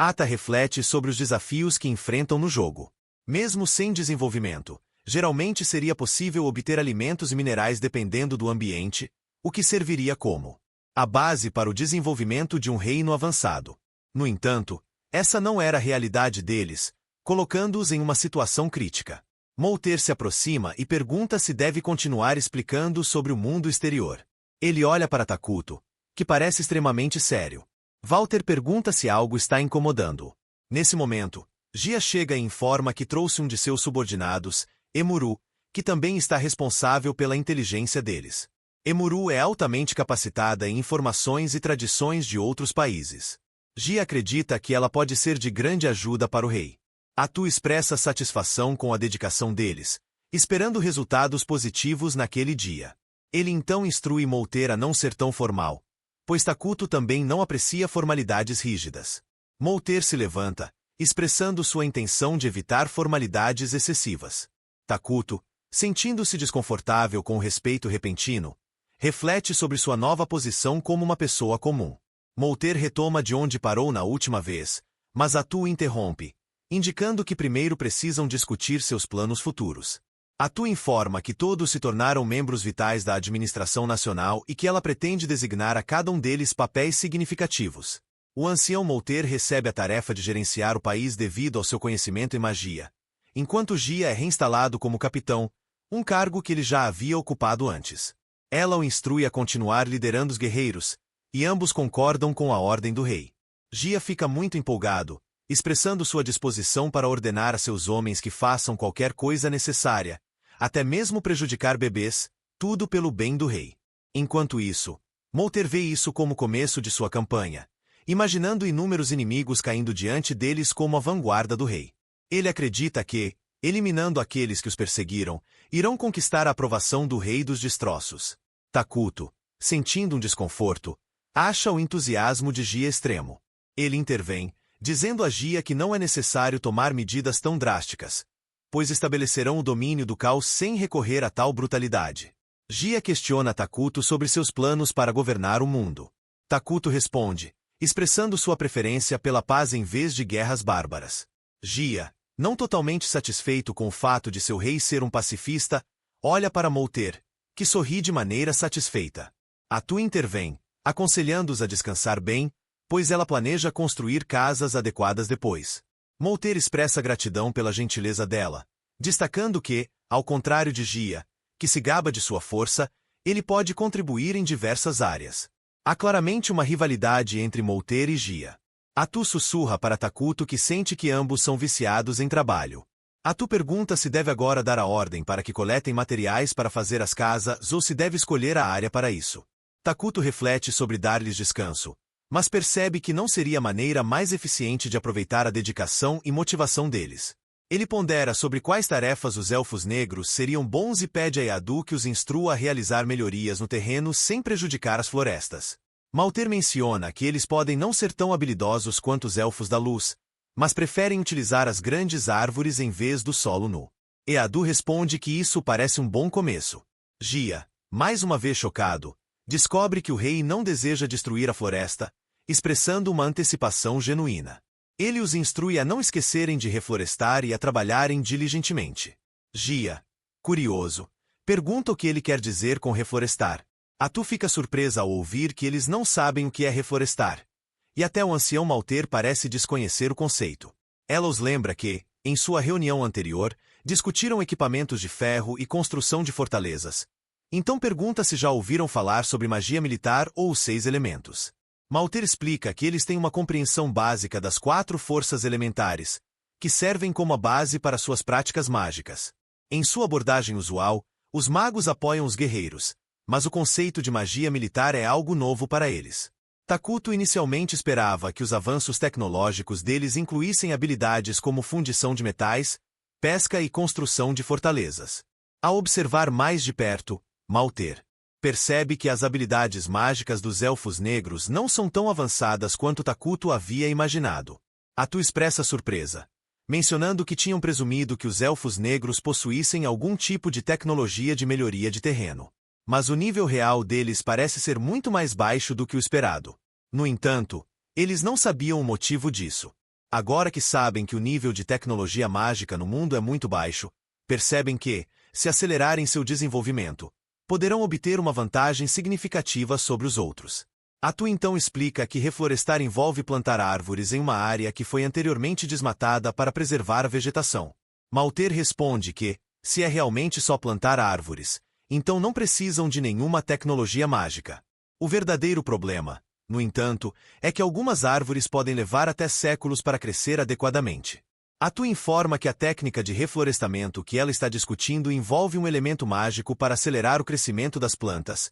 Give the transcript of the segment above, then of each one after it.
Ata reflete sobre os desafios que enfrentam no jogo. Mesmo sem desenvolvimento, geralmente seria possível obter alimentos e minerais dependendo do ambiente, o que serviria como a base para o desenvolvimento de um reino avançado. No entanto, essa não era a realidade deles, colocando-os em uma situação crítica. Molter se aproxima e pergunta se deve continuar explicando sobre o mundo exterior. Ele olha para Takuto, que parece extremamente sério. Walter pergunta se algo está incomodando-o. Nesse momento, Gia chega e informa que trouxe um de seus subordinados, Emuru, que também está responsável pela inteligência deles. Emuru é altamente capacitada em informações e tradições de outros países. Gia acredita que ela pode ser de grande ajuda para o rei. Atu expressa satisfação com a dedicação deles, esperando resultados positivos naquele dia. Ele então instrui Molter a não ser tão formal, pois Takuto também não aprecia formalidades rígidas. Molter se levanta, expressando sua intenção de evitar formalidades excessivas. Takuto, sentindo-se desconfortável com o respeito repentino, reflete sobre sua nova posição como uma pessoa comum. Molter retoma de onde parou na última vez, mas Atu interrompe, indicando que primeiro precisam discutir seus planos futuros. Atu informa que todos se tornaram membros vitais da administração nacional e que ela pretende designar a cada um deles papéis significativos. O ancião Molter recebe a tarefa de gerenciar o país devido ao seu conhecimento em magia, enquanto Gia é reinstalado como capitão, um cargo que ele já havia ocupado antes. Ela o instrui a continuar liderando os guerreiros, e ambos concordam com a ordem do rei. Gia fica muito empolgado, expressando sua disposição para ordenar a seus homens que façam qualquer coisa necessária, até mesmo prejudicar bebês, tudo pelo bem do rei. Enquanto isso, Molter vê isso como o começo de sua campanha, imaginando inúmeros inimigos caindo diante deles como a vanguarda do rei. Ele acredita que, eliminando aqueles que os perseguiram, irão conquistar a aprovação do rei dos destroços. Takuto, sentindo um desconforto, acha o entusiasmo de Gia extremo. Ele intervém, dizendo a Gia que não é necessário tomar medidas tão drásticas, pois estabelecerão o domínio do caos sem recorrer a tal brutalidade. Gia questiona Takuto sobre seus planos para governar o mundo. Takuto responde, expressando sua preferência pela paz em vez de guerras bárbaras. Gia, não totalmente satisfeito com o fato de seu rei ser um pacifista, olha para Molter, que sorri de maneira satisfeita. Atu intervém, aconselhando-os a descansar bem, pois ela planeja construir casas adequadas depois. Molter expressa gratidão pela gentileza dela, destacando que, ao contrário de Gia, que se gaba de sua força, ele pode contribuir em diversas áreas. Há claramente uma rivalidade entre Molter e Gia. Atu sussurra para Takuto que sente que ambos são viciados em trabalho. Atu pergunta se deve agora dar a ordem para que coletem materiais para fazer as casas ou se deve escolher a área para isso. Takuto reflete sobre dar-lhes descanso, mas percebe que não seria a maneira mais eficiente de aproveitar a dedicação e motivação deles. Ele pondera sobre quais tarefas os elfos negros seriam bons e pede a Yadu que os instrua a realizar melhorias no terreno sem prejudicar as florestas. Molter menciona que eles podem não ser tão habilidosos quanto os elfos da luz, mas preferem utilizar as grandes árvores em vez do solo nu. Yadu responde que isso parece um bom começo. Gia, mais uma vez chocado, descobre que o rei não deseja destruir a floresta, expressando uma antecipação genuína. Ele os instrui a não esquecerem de reflorestar e a trabalharem diligentemente. Gia, curioso, pergunta o que ele quer dizer com reflorestar. Atu fica surpresa ao ouvir que eles não sabem o que é reflorestar, e até o ancião Molter parece desconhecer o conceito. Ela os lembra que, em sua reunião anterior, discutiram equipamentos de ferro e construção de fortalezas. Então pergunta se já ouviram falar sobre magia militar ou os 6 elementos. Molter explica que eles têm uma compreensão básica das 4 forças elementares, que servem como a base para suas práticas mágicas. Em sua abordagem usual, os magos apoiam os guerreiros, mas o conceito de magia militar é algo novo para eles. Takuto inicialmente esperava que os avanços tecnológicos deles incluíssem habilidades como fundição de metais, pesca e construção de fortalezas. Ao observar mais de perto, Molter percebe que as habilidades mágicas dos elfos negros não são tão avançadas quanto Takuto havia imaginado. Atu expressa surpresa, mencionando que tinham presumido que os elfos negros possuíssem algum tipo de tecnologia de melhoria de terreno. Mas o nível real deles parece ser muito mais baixo do que o esperado. No entanto, eles não sabiam o motivo disso. Agora que sabem que o nível de tecnologia mágica no mundo é muito baixo, percebem que, se acelerarem seu desenvolvimento, poderão obter uma vantagem significativa sobre os outros. Atu então explica que reflorestar envolve plantar árvores em uma área que foi anteriormente desmatada para preservar a vegetação. Malter responde que, se é realmente só plantar árvores, então não precisam de nenhuma tecnologia mágica. O verdadeiro problema, no entanto, é que algumas árvores podem levar até séculos para crescer adequadamente. Atu informa que a técnica de reflorestamento que ela está discutindo envolve um elemento mágico para acelerar o crescimento das plantas,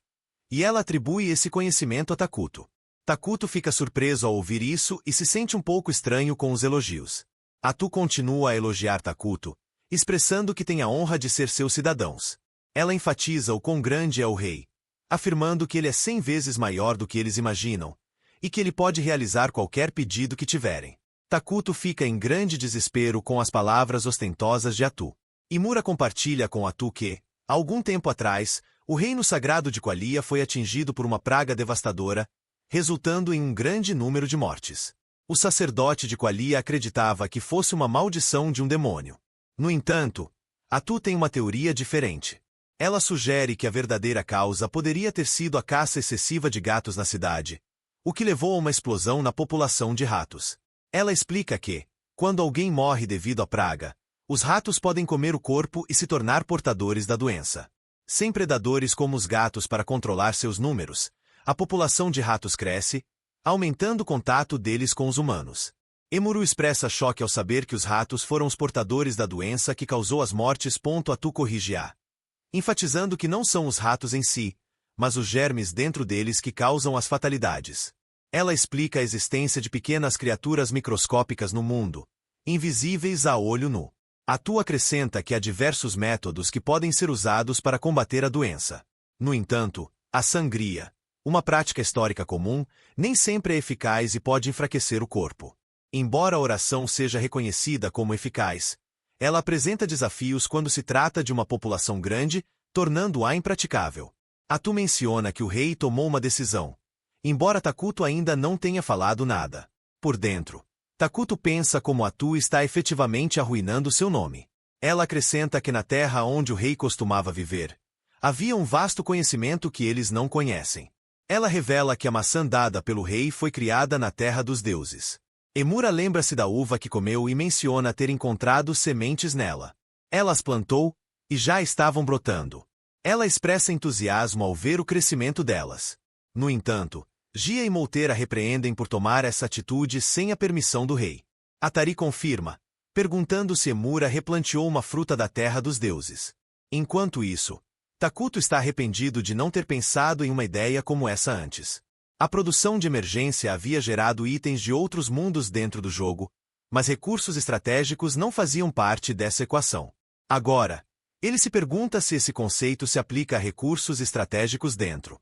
e ela atribui esse conhecimento a Takuto. Takuto fica surpreso ao ouvir isso e se sente um pouco estranho com os elogios. Atu continua a elogiar Takuto, expressando que tem a honra de ser seus cidadãos. Ela enfatiza o quão grande é o rei, afirmando que ele é 100 vezes maior do que eles imaginam, e que ele pode realizar qualquer pedido que tiverem. Takuto fica em grande desespero com as palavras ostentosas de Atu. Imura compartilha com Atu que, há algum tempo atrás, o reino sagrado de Qualia foi atingido por uma praga devastadora, resultando em um grande número de mortes. O sacerdote de Qualia acreditava que fosse uma maldição de um demônio. No entanto, Atu tem uma teoria diferente. Ela sugere que a verdadeira causa poderia ter sido a caça excessiva de gatos na cidade, o que levou a uma explosão na população de ratos. Ela explica que, quando alguém morre devido à praga, os ratos podem comer o corpo e se tornar portadores da doença. Sem predadores como os gatos para controlar seus números, a população de ratos cresce, aumentando o contato deles com os humanos. Emuru expressa choque ao saber que os ratos foram os portadores da doença que causou as mortes. Atu corrige a, enfatizando que não são os ratos em si, mas os germes dentro deles que causam as fatalidades. Ela explica a existência de pequenas criaturas microscópicas no mundo, invisíveis a olho nu. Atu acrescenta que há diversos métodos que podem ser usados para combater a doença. No entanto, a sangria, uma prática histórica comum, nem sempre é eficaz e pode enfraquecer o corpo. Embora a oração seja reconhecida como eficaz, ela apresenta desafios quando se trata de uma população grande, tornando-a impraticável. Atu menciona que o rei tomou uma decisão, embora Takuto ainda não tenha falado nada. Por dentro, Takuto pensa como Atu está efetivamente arruinando seu nome. Ela acrescenta que na terra onde o rei costumava viver, havia um vasto conhecimento que eles não conhecem. Ela revela que a maçã dada pelo rei foi criada na terra dos deuses. Emura lembra-se da uva que comeu e menciona ter encontrado sementes nela. Ela as plantou, e já estavam brotando. Ela expressa entusiasmo ao ver o crescimento delas. No entanto, Gia e Molteira repreendem por tomar essa atitude sem a permissão do rei. Atari confirma, perguntando se Emura replanteou uma fruta da terra dos deuses. Enquanto isso, Takuto está arrependido de não ter pensado em uma ideia como essa antes. A produção de emergência havia gerado itens de outros mundos dentro do jogo, mas recursos estratégicos não faziam parte dessa equação. Agora, ele se pergunta se esse conceito se aplica a recursos estratégicos dentro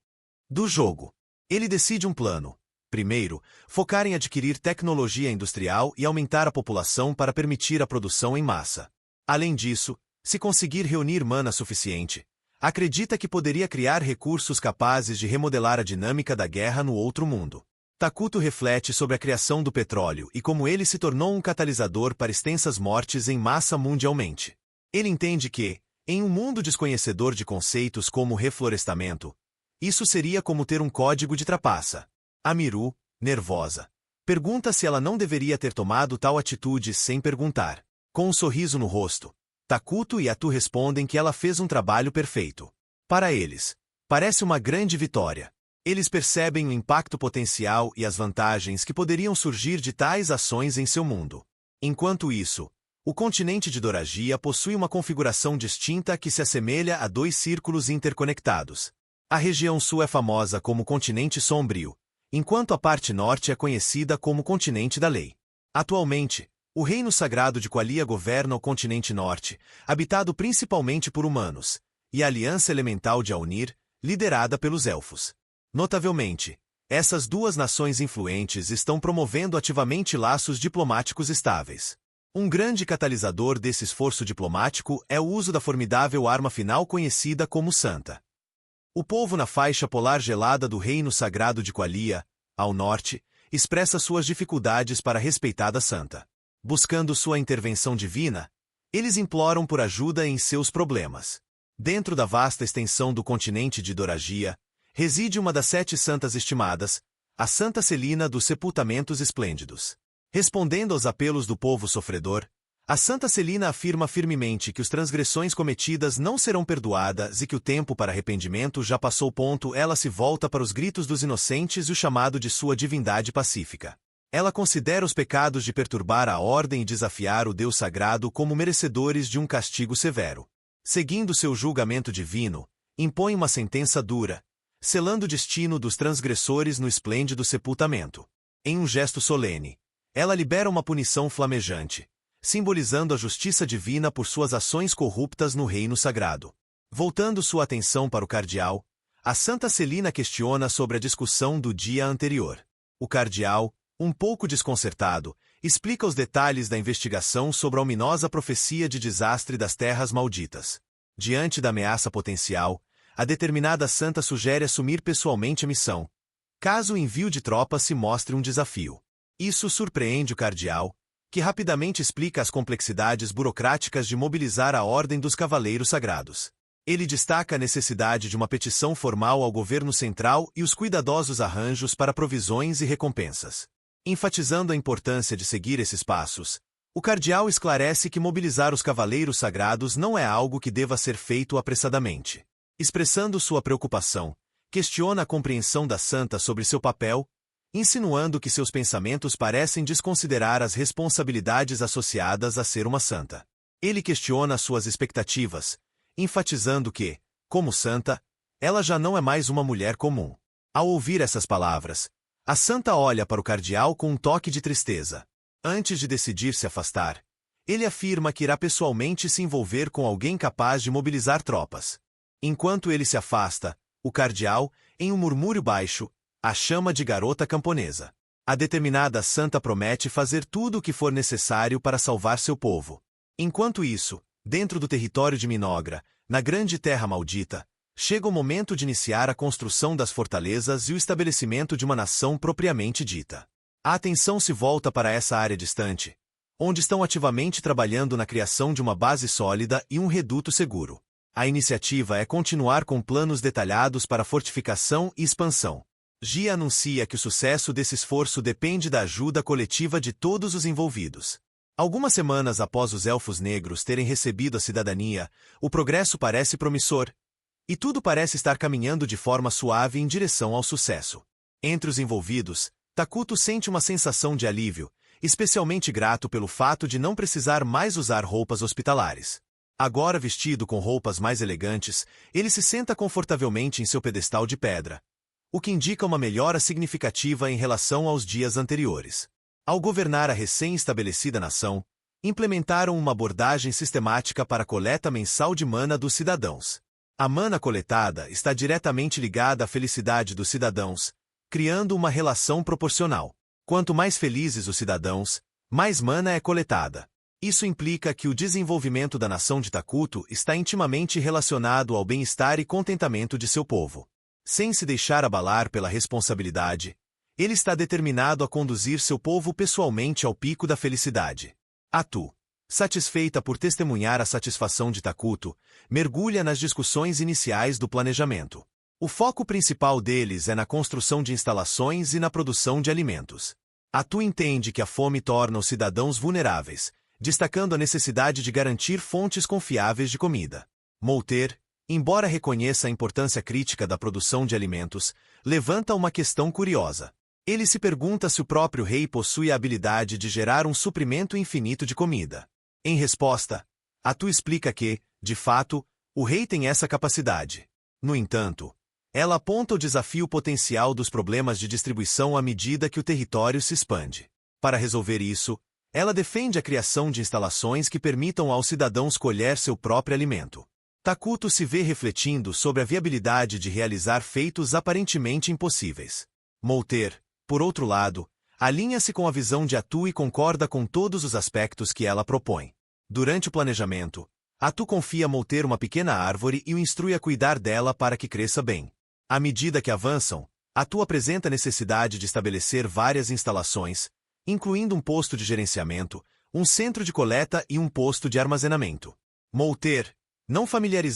do jogo. Ele decide um plano. Primeiro, focar em adquirir tecnologia industrial e aumentar a população para permitir a produção em massa. Além disso, se conseguir reunir mana suficiente, acredita que poderia criar recursos capazes de remodelar a dinâmica da guerra no outro mundo. Takuto reflete sobre a criação do petróleo e como ele se tornou um catalisador para extensas mortes em massa mundialmente. Ele entende que, em um mundo desconhecedor de conceitos como reflorestamento, isso seria como ter um código de trapaça. A Miru, nervosa, pergunta se ela não deveria ter tomado tal atitude sem perguntar. Com um sorriso no rosto, Takuto e Atu respondem que ela fez um trabalho perfeito. Para eles, parece uma grande vitória. Eles percebem o impacto potencial e as vantagens que poderiam surgir de tais ações em seu mundo. Enquanto isso, o continente de Doragia possui uma configuração distinta que se assemelha a dois círculos interconectados. A região sul é famosa como Continente Sombrio, enquanto a parte norte é conhecida como Continente da Lei. Atualmente, o Reino Sagrado de Qualia governa o continente norte, habitado principalmente por humanos, e a Aliança Elemental de Aunir, liderada pelos Elfos. Notavelmente, essas duas nações influentes estão promovendo ativamente laços diplomáticos estáveis. Um grande catalisador desse esforço diplomático é o uso da formidável arma final conhecida como Santa. O povo na faixa polar gelada do Reino Sagrado de Qualia, ao norte, expressa suas dificuldades para respeitar a Santa. Buscando sua intervenção divina, eles imploram por ajuda em seus problemas. Dentro da vasta extensão do continente de Doragia, reside uma das 7 santas estimadas, a Santa Celina dos Sepultamentos Esplêndidos. Respondendo aos apelos do povo sofredor, a Santa Celina afirma firmemente que as transgressões cometidas não serão perdoadas e que o tempo para arrependimento já passou. Ela se volta para os gritos dos inocentes e o chamado de sua divindade pacífica. Ela considera os pecados de perturbar a ordem e desafiar o Deus sagrado como merecedores de um castigo severo. Seguindo seu julgamento divino, impõe uma sentença dura, selando o destino dos transgressores no esplêndido sepultamento. Em um gesto solene, ela libera uma punição flamejante, simbolizando a justiça divina por suas ações corruptas no reino sagrado. Voltando sua atenção para o cardeal, a Santa Celina questiona sobre a discussão do dia anterior. O cardeal, um pouco desconcertado, explica os detalhes da investigação sobre a ominosa profecia de desastre das terras malditas. Diante da ameaça potencial, a determinada santa sugere assumir pessoalmente a missão, caso o envio de tropas se mostre um desafio. Isso surpreende o cardeal, que rapidamente explica as complexidades burocráticas de mobilizar a Ordem dos Cavaleiros Sagrados. Ele destaca a necessidade de uma petição formal ao governo central e os cuidadosos arranjos para provisões e recompensas. Enfatizando a importância de seguir esses passos, o cardeal esclarece que mobilizar os Cavaleiros Sagrados não é algo que deva ser feito apressadamente. Expressando sua preocupação, questiona a compreensão da santa sobre seu papel, insinuando que seus pensamentos parecem desconsiderar as responsabilidades associadas a ser uma santa. Ele questiona suas expectativas, enfatizando que, como santa, ela já não é mais uma mulher comum. Ao ouvir essas palavras, a santa olha para o cardeal com um toque de tristeza. Antes de decidir se afastar, ele afirma que irá pessoalmente se envolver com alguém capaz de mobilizar tropas. Enquanto ele se afasta, o cardeal, em um murmúrio baixo, a chama de garota camponesa. A determinada santa promete fazer tudo o que for necessário para salvar seu povo. Enquanto isso, dentro do território de Minogra, na grande terra maldita, chega o momento de iniciar a construção das fortalezas e o estabelecimento de uma nação propriamente dita. A atenção se volta para essa área distante, onde estão ativamente trabalhando na criação de uma base sólida e um reduto seguro. A iniciativa é continuar com planos detalhados para fortificação e expansão. Gia anuncia que o sucesso desse esforço depende da ajuda coletiva de todos os envolvidos. Algumas semanas após os Elfos Negros terem recebido a cidadania, o progresso parece promissor, e tudo parece estar caminhando de forma suave em direção ao sucesso. Entre os envolvidos, Takuto sente uma sensação de alívio, especialmente grato pelo fato de não precisar mais usar roupas hospitalares. Agora vestido com roupas mais elegantes, ele se senta confortavelmente em seu pedestal de pedra, o que indica uma melhora significativa em relação aos dias anteriores. Ao governar a recém-estabelecida nação, implementaram uma abordagem sistemática para a coleta mensal de mana dos cidadãos. A mana coletada está diretamente ligada à felicidade dos cidadãos, criando uma relação proporcional. Quanto mais felizes os cidadãos, mais mana é coletada. Isso implica que o desenvolvimento da nação de Takuto está intimamente relacionado ao bem-estar e contentamento de seu povo. Sem se deixar abalar pela responsabilidade, ele está determinado a conduzir seu povo pessoalmente ao pico da felicidade. Atu, satisfeita por testemunhar a satisfação de Takuto, mergulha nas discussões iniciais do planejamento. O foco principal deles é na construção de instalações e na produção de alimentos. Atu entende que a fome torna os cidadãos vulneráveis, destacando a necessidade de garantir fontes confiáveis de comida. Molter, embora reconheça a importância crítica da produção de alimentos, levanta uma questão curiosa. Ele se pergunta se o próprio rei possui a habilidade de gerar um suprimento infinito de comida. Em resposta, Atu explica que, de fato, o rei tem essa capacidade. No entanto, ela aponta o desafio potencial dos problemas de distribuição à medida que o território se expande. Para resolver isso, ela defende a criação de instalações que permitam aos cidadãos colher seu próprio alimento. Takuto se vê refletindo sobre a viabilidade de realizar feitos aparentemente impossíveis. Molter, por outro lado, alinha-se com a visão de Atu e concorda com todos os aspectos que ela propõe. Durante o planejamento, Atu confia a Molter uma pequena árvore e o instrui a cuidar dela para que cresça bem. À medida que avançam, Atu apresenta a necessidade de estabelecer várias instalações, incluindo um posto de gerenciamento, um centro de coleta e um posto de armazenamento. Molter, não familiarizado